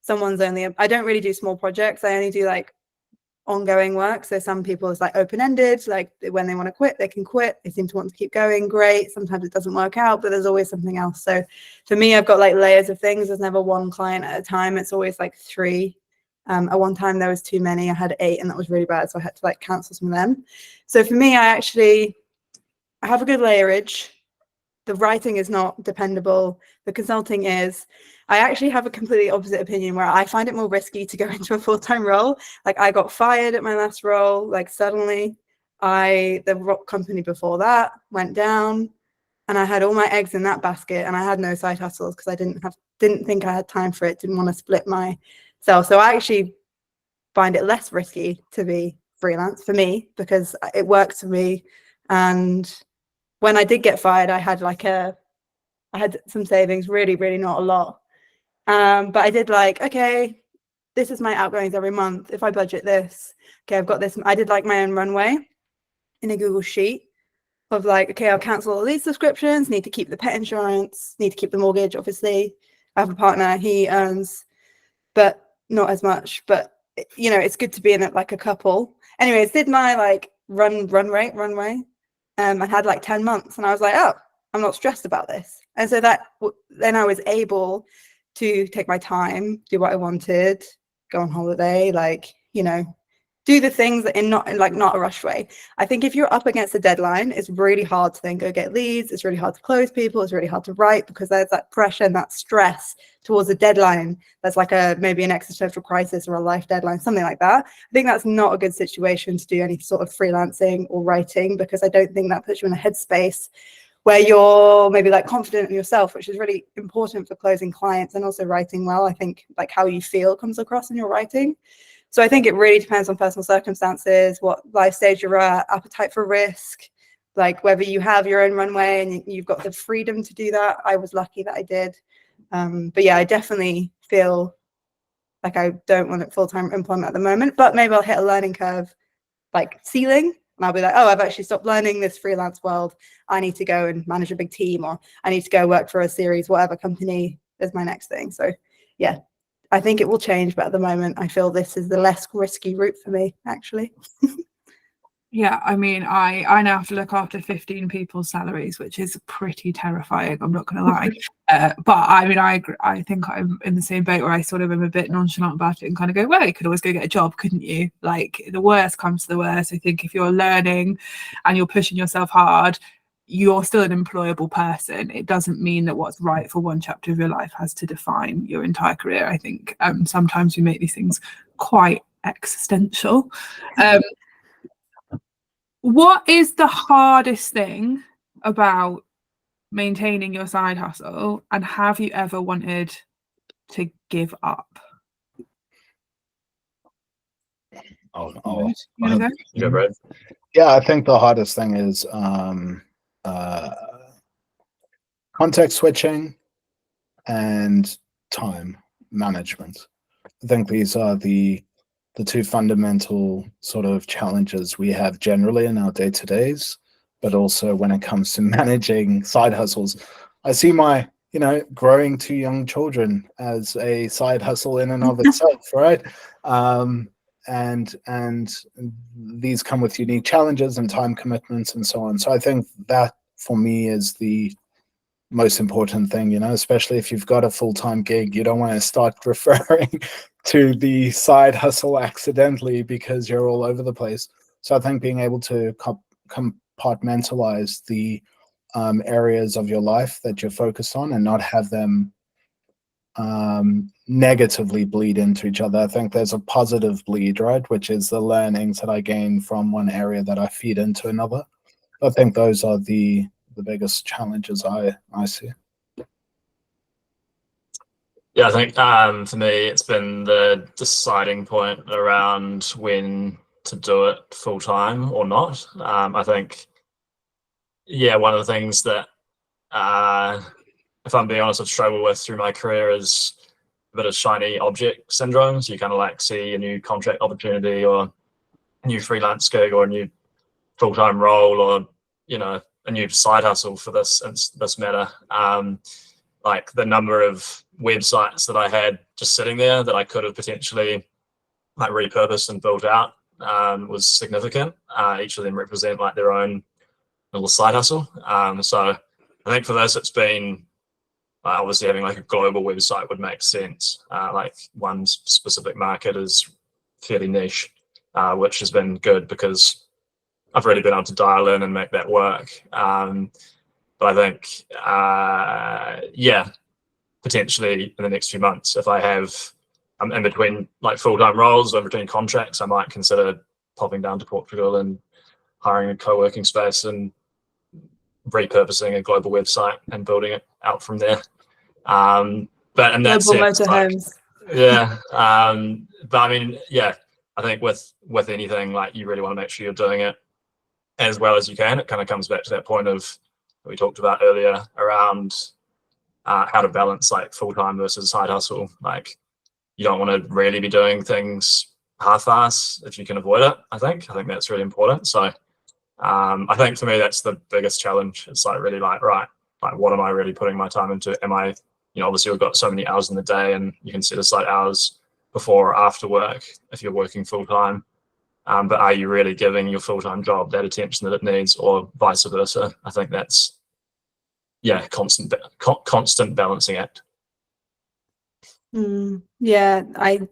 S2: I don't really do small projects. I only do like ongoing work. So some people it's like open-ended, like when they want to quit, they can quit. They seem to want to keep going. Great. Sometimes it doesn't work out, but there's always something else. So for me, I've got like layers of things. There's never one client at a time. It's always like 3. At one time there was too many. I had 8 and that was really bad. So I had to like cancel some of them. So for me, I have a good layerage. The writing is not dependable. The consulting is. I actually have a completely opposite opinion where I find it more risky to go into a full-time role. Like I got fired at my last role. Like suddenly the company before that went down and I had all my eggs in that basket and I had no side hustles because I didn't think I had time for it. Didn't want to split myself. So I actually find it less risky to be freelance for me because it works for me. And when I did get fired, I had some savings, really, really not a lot. But I did like, okay, this is my outgoings every month. If I budget this, okay, I've got this. I did like my own runway in a Google sheet of like, okay, I'll cancel all these subscriptions, need to keep the pet insurance, need to keep the mortgage, obviously. I have a partner, he earns, but not as much. But, it's good to be in it like a couple. Anyways, did my like runway. I had like 10 months and I was like, oh, I'm not stressed about this. And so then I was able to take my time, do what I wanted, go on holiday, do the things in not a rushed way. I think if you're up against a deadline, it's really hard to then go get leads. It's really hard to close people. It's really hard to write because there's that pressure and that stress towards a deadline. That's like maybe an existential crisis or a life deadline, something like that. I think that's not a good situation to do any sort of freelancing or writing because I don't think that puts you in a headspace where you're maybe like confident in yourself, which is really important for closing clients and also writing well. I think like how you feel comes across in your writing. So I think it really depends on personal circumstances, what life stage you're at, appetite for risk, like whether you have your own runway and you've got the freedom to do that. I was lucky that I did. But yeah, I definitely feel like I don't want full-time employment at the moment, but maybe I'll hit a learning curve, like ceiling. And I'll be like, oh, I've actually stopped learning this freelance world. I need to go and manage a big team, or I need to go work for a series, whatever company is my next thing. So yeah, I think it will change. But at the moment, I feel this is the less risky route for me, actually.
S1: Yeah, I mean, I now have to look after 15 people's salaries, which is pretty terrifying. I'm not going to lie. But I mean, I agree. I think I'm in the same boat where I sort of am a bit nonchalant about it and kind of go, well, you could always go get a job, couldn't you? Like the worst comes to the worst. I think if you're learning and you're pushing yourself hard, you're still an employable person. It doesn't mean that what's right for one chapter of your life has to define your entire career. I think sometimes we make these things quite existential. What is the hardest thing about maintaining your side hustle, and have you ever wanted to give up?
S4: Oh,
S1: You wanna go?
S3: Yeah, Brad.
S4: yeah, I think the hardest thing is context switching and time management. I think these are the two fundamental sort of challenges we have generally in our day-to-days, but also when it comes to managing side hustles. I see my, growing two young children as a side hustle in and of itself, right? And these come with unique challenges and time commitments and so on. So I think that for me is the most important thing, especially if you've got a full-time gig. You don't want to start referring to the side hustle accidentally because you're all over the place. So I think being able to compartmentalize the areas of your life that you're focused on and not have them negatively bleed into each other. I think there's a positive bleed, right, which is the learnings that I gain from one area that I feed into another. I think those are the biggest challenges I see.
S3: Yeah, I think for me, it's been the deciding point around when to do it full time or not. I think, one of the things that, if I'm being honest, I've struggled with through my career is a bit of shiny object syndrome. So you kind of like see a new contract opportunity or a new freelance gig or a new full-time role or, a new side hustle for this matter. Like the number of websites that I had just sitting there that I could have potentially like repurposed and built out was significant. Each of them represent like their own little side hustle. So I think for this, it's been obviously having like a global website would make sense. Like one specific market is fairly niche, which has been good because I've really been able to dial in and make that work. But I think, potentially in the next few months, if I'm in between like full-time roles or in between contracts, I might consider popping down to Portugal and hiring a co-working space and repurposing a global website and building it out from there. But in that
S2: Global
S3: sense,
S2: motorhomes.
S3: but I mean, I think with anything, like you really want to make sure you're doing it as well as you can. It kind of comes back to that point of that we talked about earlier around how to balance like full-time versus side hustle. Like you don't want to really be doing things half-ass if you can avoid it. I think that's really important. So I think for me, that's the biggest challenge. It's like really like, right, like what am I really putting my time into? Am I, obviously we've got so many hours in the day and you can set aside hours before or after work if you're working full-time. But are you really giving your full-time job that attention that it needs, or vice versa? I think that's, constant balancing act.
S2: Yeah, I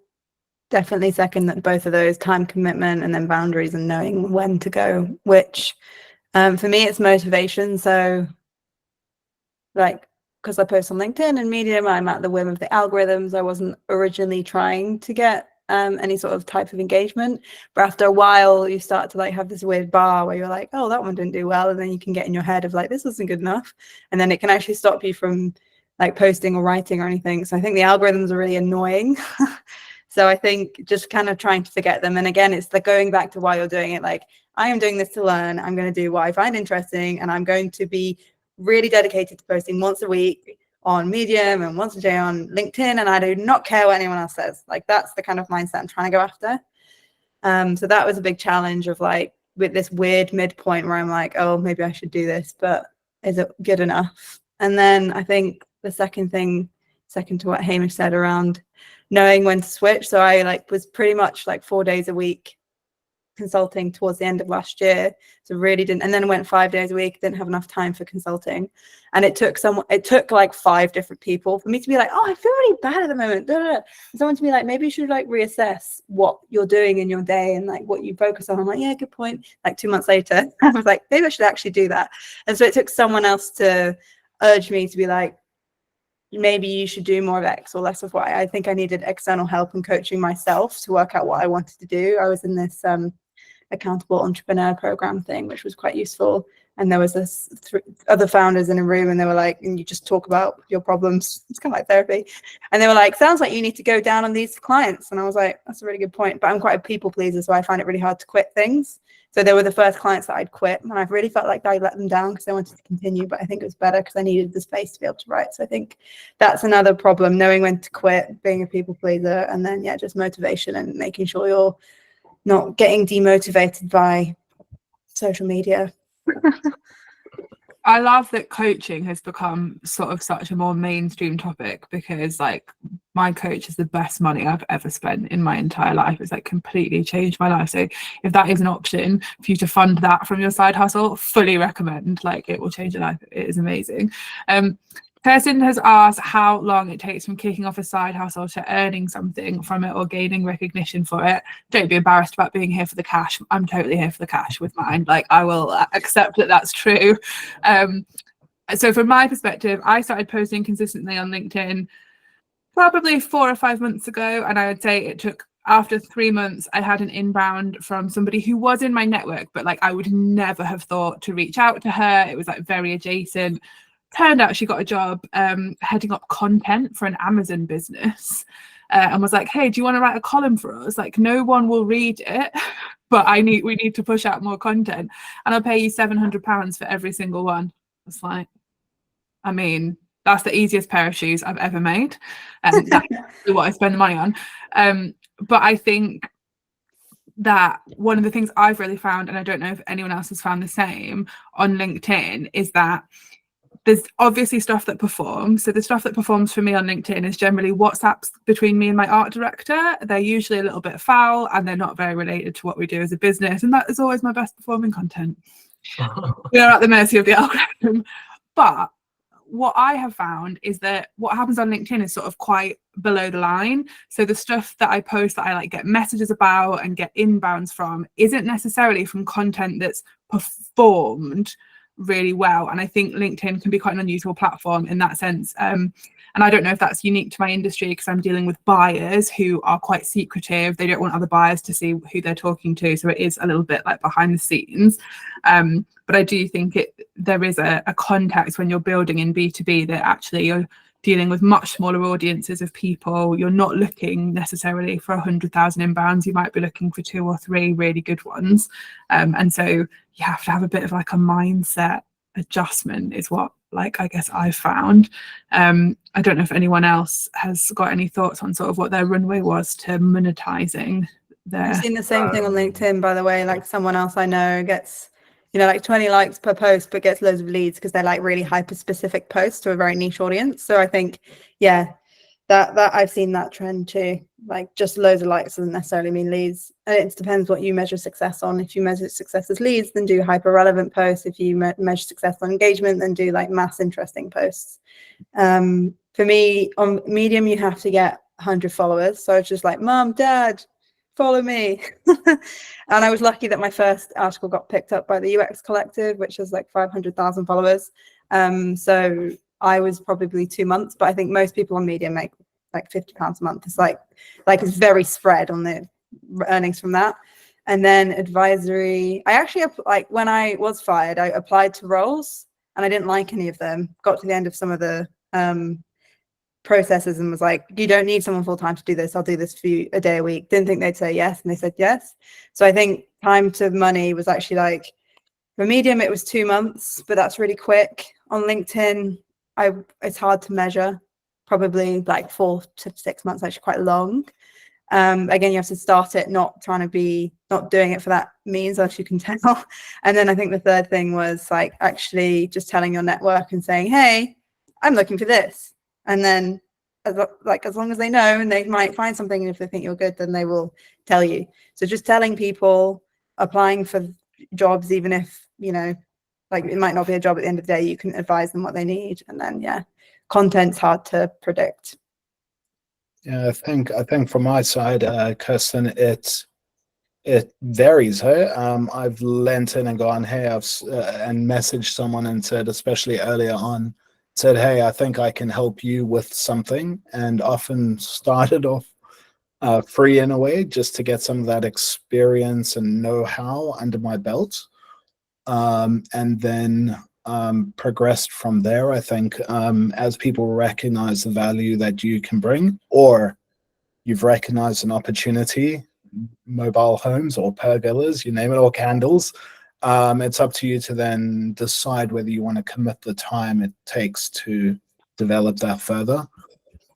S2: definitely second that, both of those, time commitment and then boundaries and knowing when to go, which for me it's motivation. So like, because I post on LinkedIn and Medium, I'm at the whim of the algorithms. I wasn't originally trying to get any sort of type of engagement, but after a while you start to like have this weird bar where you're like, oh, that one didn't do well, and then you can get in your head of like, this isn't good enough, and then it can actually stop you from like posting or writing or anything. So I think the algorithms are really annoying. So I think just kind of trying to forget them. And again, it's the going back to why you're doing it. Like, I am doing this to learn. I'm going to do what I find interesting, and I'm going to be really dedicated to posting once a week on Medium and once a day on LinkedIn, and I do not care what anyone else says. Like, that's the kind of mindset I'm trying to go after. So that was a big challenge of like, with this weird midpoint where I'm like, oh, maybe I should do this, but is it good enough? And then I think the second to what Hamish said around knowing when to switch. So I like was pretty much like 4 days a week consulting towards the end of last year, so really didn't, and then went 5 days a week, didn't have enough time for consulting. And it took like 5 different people for me to be like, oh, I feel really bad at the moment, and someone to be like, maybe you should like reassess what you're doing in your day and like what you focus on. I'm like, yeah, good point. Like 2 months later, I was like, maybe I should actually do that. And so it took someone else to urge me to be like, maybe you should do more of X or less of Y. I think I needed external help and coaching myself to work out what I wanted to do. I was in this accountable entrepreneur program thing, which was quite useful. And there was this other founders in a room, and they were like, and you just talk about your problems. It's kind of like therapy. And they were like, sounds like you need to go down on these clients. And I was like, that's a really good point. But I'm quite a people pleaser, so I find it really hard to quit things. So they were the first clients that I'd quit, and I really felt like I let them down because I wanted to continue, but I think it was better because I needed the space to be able to write. So I think that's another problem, knowing when to quit, being a people pleaser, and then, yeah, just motivation and making sure you're not getting demotivated by social media.
S1: I love that coaching has become sort of such a more mainstream topic, because like my coach is the best money I've ever spent in my entire life. It's like completely changed my life. So if that is an option for you to fund that from your side hustle, fully recommend. Like, it will change your life. It is amazing. Kirsten has asked how long it takes from kicking off a side hustle to earning something from it or gaining recognition for it. Don't be embarrassed about being here for the cash. I'm totally here for the cash with mine. Like, I will accept that that's true. So from my perspective, I started posting consistently on LinkedIn probably 4 or 5 months ago. And I would say it took, after 3 months, I had an inbound from somebody who was in my network, but like I would never have thought to reach out to her. It was like very adjacent. Turned out she got a job heading up content for an Amazon business, and was like, hey, do you want to write a column for us? Like, no one will read it, but we need to push out more content, and I'll pay you £700 for every single one. It's like, I mean, that's the easiest pair of shoes I've ever made, and that's what I spend the money on. But I think that one of the things I've really found, and I don't know if anyone else has found the same on LinkedIn, is that there's obviously stuff that performs. So the stuff that performs for me on LinkedIn is generally WhatsApps between me and my art director. They're usually a little bit foul, and they're not very related to what we do as a business. And that is always my best performing content. We are at the mercy of the algorithm. But what I have found is that what happens on LinkedIn is sort of quite below the line. So the stuff that I post that I like get messages about and get inbounds from isn't necessarily from content that's performed really well. And I think LinkedIn can be quite an unusual platform in that sense. And I don't know if that's unique to my industry, because I'm dealing with buyers who are quite secretive. They don't want other buyers to see who they're talking to. So it is a little bit like behind the scenes. But I do think there is a context when you're building in B2B that actually you're dealing with much smaller audiences of people. You're not looking necessarily for 100,000 inbounds. You might be looking for 2 or 3 really good ones. And so you have to have a bit of like a mindset adjustment is what, like, I guess I've found. I don't know if anyone else has got any thoughts on sort of what their runway was to monetizing their...
S2: I've seen the same thing on LinkedIn, by the way. Like, someone else I know gets, like 20 likes per post, but gets loads of leads because they're like really hyper specific posts to a very niche audience. So I think, yeah, that I've seen that trend too. Like, just loads of likes doesn't necessarily mean leads. And it depends what you measure success on. If you measure success as leads, then do hyper relevant posts. If you measure success on engagement, then do like mass interesting posts. For me on Medium, you have to get 100 followers. So it's just like, Mom, Dad, follow me. And I was lucky that my first article got picked up by the UX Collective, which has like 500,000 followers. So I was probably 2 months, but I think most people on Medium make like £50 a month. It's like it's very spread on the earnings from that. And then advisory, I actually, like, when I was fired, I applied to roles and I didn't like any of them. Got to the end of some of the processes and was like, you don't need someone full-time to do this. I'll do this for you a day a week. Didn't think they'd say yes, and they said yes. So I think time to money was actually, like, for Medium it was 2 months, but that's really quick. On LinkedIn, it's hard to measure. Probably like 4 to 6 months, actually quite long. Again, you have to start it not doing it for that means, as you can tell. And then I think the third thing was like actually just telling your network and saying, hey, I'm looking for this. And then as long as they know, and they might find something, and if they think you're good, then they will tell you. So just telling people, applying for jobs, even if, you know, like it might not be a job at the end of the day, you can advise them what they need. And then, yeah, content's hard to predict.
S4: Yeah, I think from my side, Kirsten, it varies. Hey, I've lent in and gone, hey, and messaged someone and said, especially earlier on, said, hey, I think I can help you with something, and often started off free in a way, just to get some of that experience and know-how under my belt, and then progressed from there. I think as people recognize the value that you can bring, or you've recognized an opportunity, mobile homes or pergolas, you name it, or candles, it's up to you to then decide whether you want to commit the time it takes to develop that further.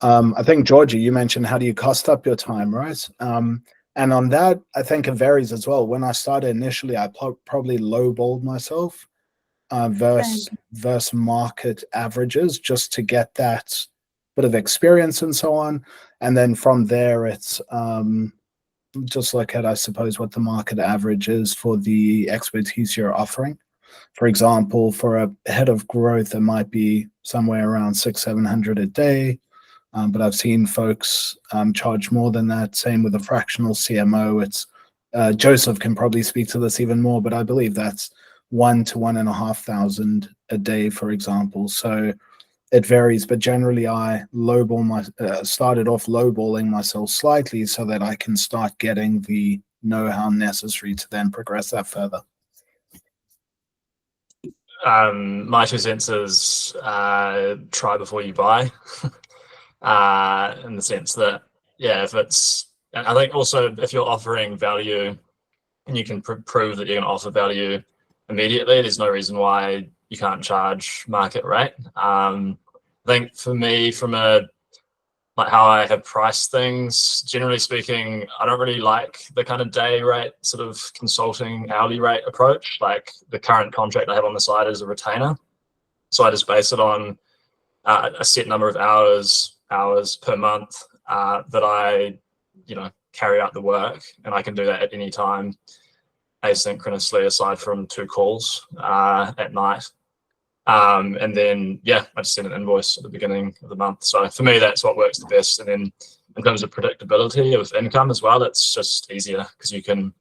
S4: I think, Georgie, you mentioned, how do you cost up your time, right? And on that, I think it varies as well. When I started initially, I probably lowballed myself versus market averages, just to get that bit of experience and so on. And then from there, it's just look at, I suppose, what the market average is for the expertise you're offering. For example, for a head of growth, it might be somewhere around 600-700 a day. But I've seen folks charge more than that. Same with a fractional CMO. It's Joseph can probably speak to this even more, but I believe that's 1,000 to 1,500 a day, for example. So it varies, but generally I started off lowballing myself slightly so that I can start getting the know-how necessary to then progress that further.
S3: My 2 cents is try before you buy. In the sense that, yeah, and I think also if you're offering value and you can prove that you're going to offer value immediately, there's no reason why you can't charge market rate. I think for me, from like how I have priced things, generally speaking, I don't really like the kind of day rate sort of consulting hourly rate approach. Like the current contract I have on the side is a retainer, so I just base it on a set number of hours per month that I, carry out the work, and I can do that at any time asynchronously, aside from 2 calls at night. And then, I just send an invoice at the beginning of the month. So for me, that's what works the best. And then in terms of predictability of income as well, that's just easier because you can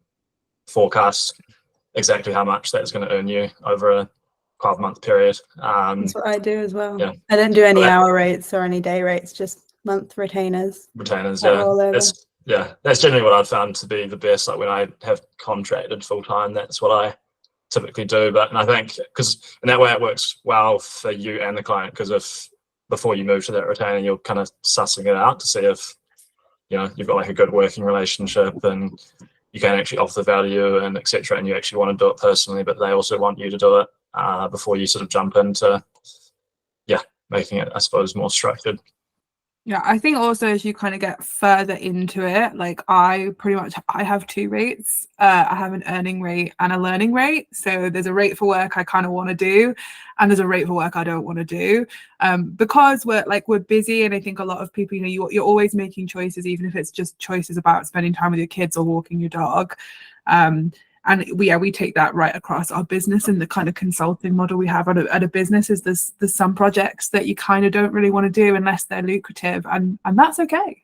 S3: forecast exactly how much that's going to earn you over a 12-month period.
S2: That's what I do as well.
S3: Yeah.
S2: I don't do any hour rates or any day rates, just month retainers.
S3: That's generally what I've found to be the best. Like when I have contracted full time, that's what I typically do. And I think because in that way it works well for you and the client, because if before you move to that retainer, you're kind of sussing it out to see if you've got like a good working relationship and you can actually offer value and etc. And you actually want to do it personally, but they also want you to do it before you sort of jump into making it, I suppose, more structured.
S1: Yeah, I think also as you kind of get further into it, like I have 2 rates. I have an earning rate and a learning rate. So there's a rate for work I kind of want to do, and there's a rate for work I don't want to do. Because we're busy, and I think a lot of people, you're always making choices, even if it's just choices about spending time with your kids or walking your dog. And we take that right across our business, and the kind of consulting model we have at a business is there's some projects that you kind of don't really want to do unless they're lucrative, and that's okay.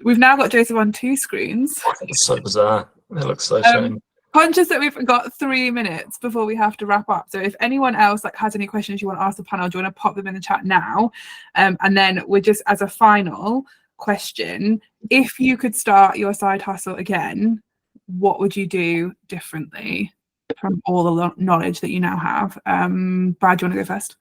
S1: We've now got Joseph on 2 screens.
S3: It's so bizarre. It looks so strange.
S1: Conscious that we've got 3 minutes before we have to wrap up. So if anyone else has any questions you want to ask the panel, do you want to pop them in the chat now? And then we're just, as a final question, if you could start your side hustle again, what would you do differently from all the knowledge that you now have? Brad, do you want to go first?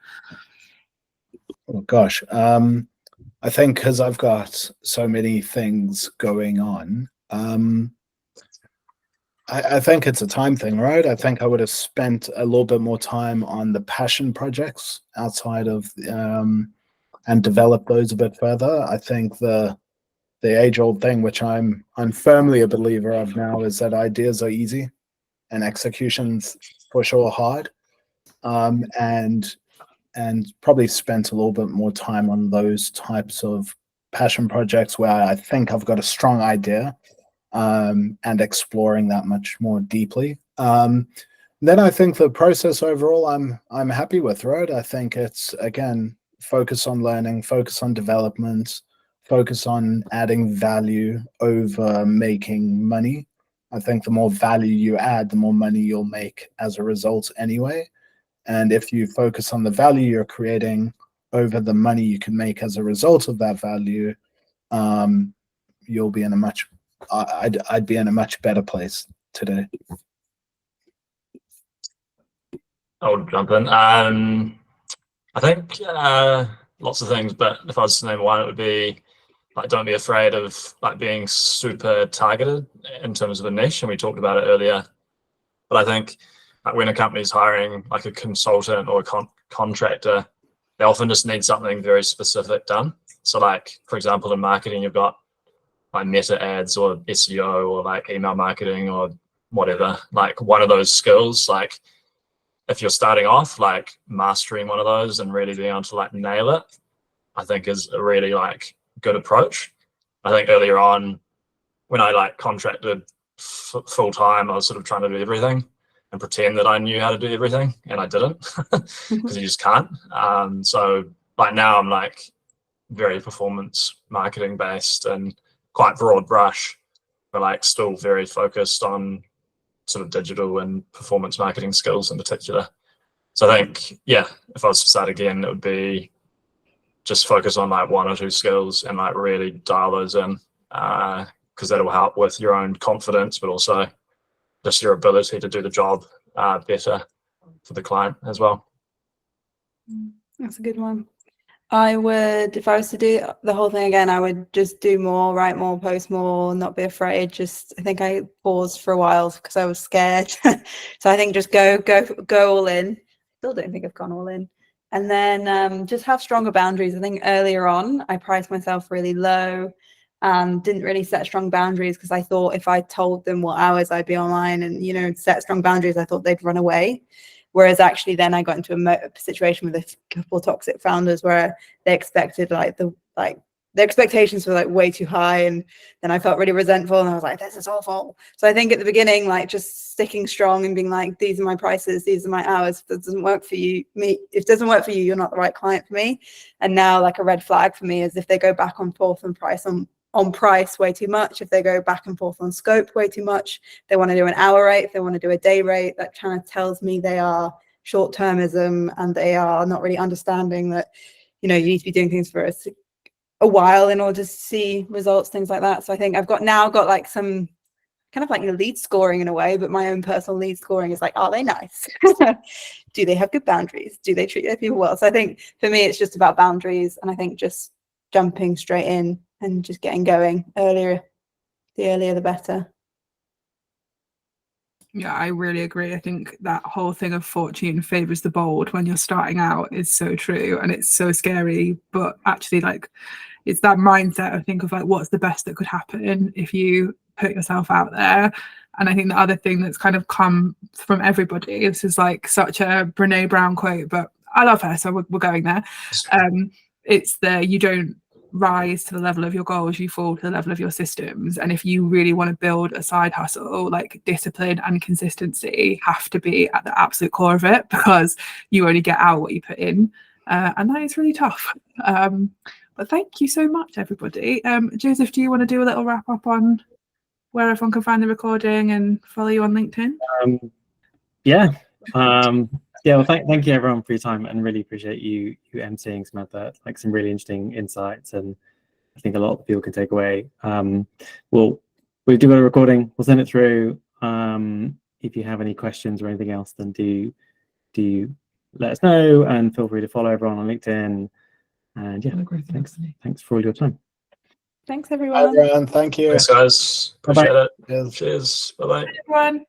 S4: Oh gosh, I think because I've got so many things going on, I think it's a time thing, right? I think I would have spent a little bit more time on the passion projects outside of and develop those a bit further. I think the age-old thing, which I'm firmly a believer of now, is that ideas are easy and execution's for sure hard. And probably spent a little bit more time on those types of passion projects where I think I've got a strong idea, and exploring that much more deeply. Then I think the process overall, I'm happy with, right? I think it's, again, focus on learning, focus on development, focus on adding value over making money. I think the more value you add, the more money you'll make as a result anyway. And if you focus on the value you're creating over the money you can make as a result of that value, you'll be in a much, I'd be in a much better place today.
S3: I'll jump in. I think lots of things, but if I was to name one, it would be like, don't be afraid of like being super targeted in terms of a niche, and we talked about it earlier. But I think like when a company's hiring like a consultant or a contractor, they often just need something very specific done. So like, for example, in marketing, you've got like meta ads or SEO or like email marketing or whatever, like one of those skills, like if you're starting off, like mastering one of those and really being able to like nail it, I think is a really like good approach. I think earlier on when I like contracted full time, I was sort of trying to do everything and pretend that I knew how to do everything, and I didn't because you just can't. So like now I'm like very performance marketing based and quite broad brush, but like still very focused on sort of digital and performance marketing skills in particular. So I think, yeah, if I was to start again, it would be just focus on like one or two skills and like really dial those in, because that'll help with your own confidence, but also just your ability to do the job better for the client as well.
S2: That's a good one. I would, if I was to do the whole thing again, I would just do more, write more, post more, not be afraid. Just, I think I paused for a while because I was scared. So I think just go all in. Still don't think I've gone all in. And then just have stronger boundaries. I think earlier on, I priced myself really low. Didn't really set strong boundaries because I thought if I told them what hours I'd be online and, you know, set strong boundaries, I thought they'd run away. Whereas actually then I got into a situation with a couple of toxic founders where they expected their expectations were like way too high, and then I felt really resentful and I was like, this is awful. So I think at the beginning, like just sticking strong and being like, these are my prices, these are my hours. If that doesn't work for you, if it doesn't work for you, you're not the right client for me. And now like a red flag for me is if they go back and forth on price on price way too much, if they go back and forth on scope way too much, they want to do an hour rate, if they want to do a day rate, that kind of tells me they are short-termism and they are not really understanding that, you know, you need to be doing things for a while in order to see results, things like that. So I think I've got like some kind of like lead scoring in a way, but my own personal lead scoring is like, are they nice? Do they have good boundaries? Do they treat their people well? So I think for me, it's just about boundaries, and I think just jumping straight in and just getting going earlier. The earlier, the better.
S1: Yeah, I really agree. I think that whole thing of fortune favors the bold when you're starting out is so true, and it's so scary, but actually like it's that mindset I think of like what's the best that could happen if you put yourself out there. And I think the other thing that's kind of come from everybody, this is like such a Brene Brown quote, but I love her, so we're going there. It's you don't rise to the level of your goals, you fall to the level of your systems. And if you really want to build a side hustle, like discipline and consistency have to be at the absolute core of it, because you only get out what you put in, and that is really tough. But thank you so much, everybody. Joseph, do you want to do a little wrap up on where everyone can find the recording and follow you on LinkedIn?
S5: Well, thank you everyone for your time, and really appreciate you emceeing some of that, like some really interesting insights, and I think a lot of people can take away. We'll do a recording, we'll send it through. If you have any questions or anything else, then do let us know, and feel free to follow everyone on LinkedIn. And yeah, thanks for all your time.
S2: Thanks everyone.
S4: Everyone, thank you.
S3: Thanks guys, appreciate it.
S4: Cheers.
S3: Cheers, bye-bye.
S1: Bye, everyone.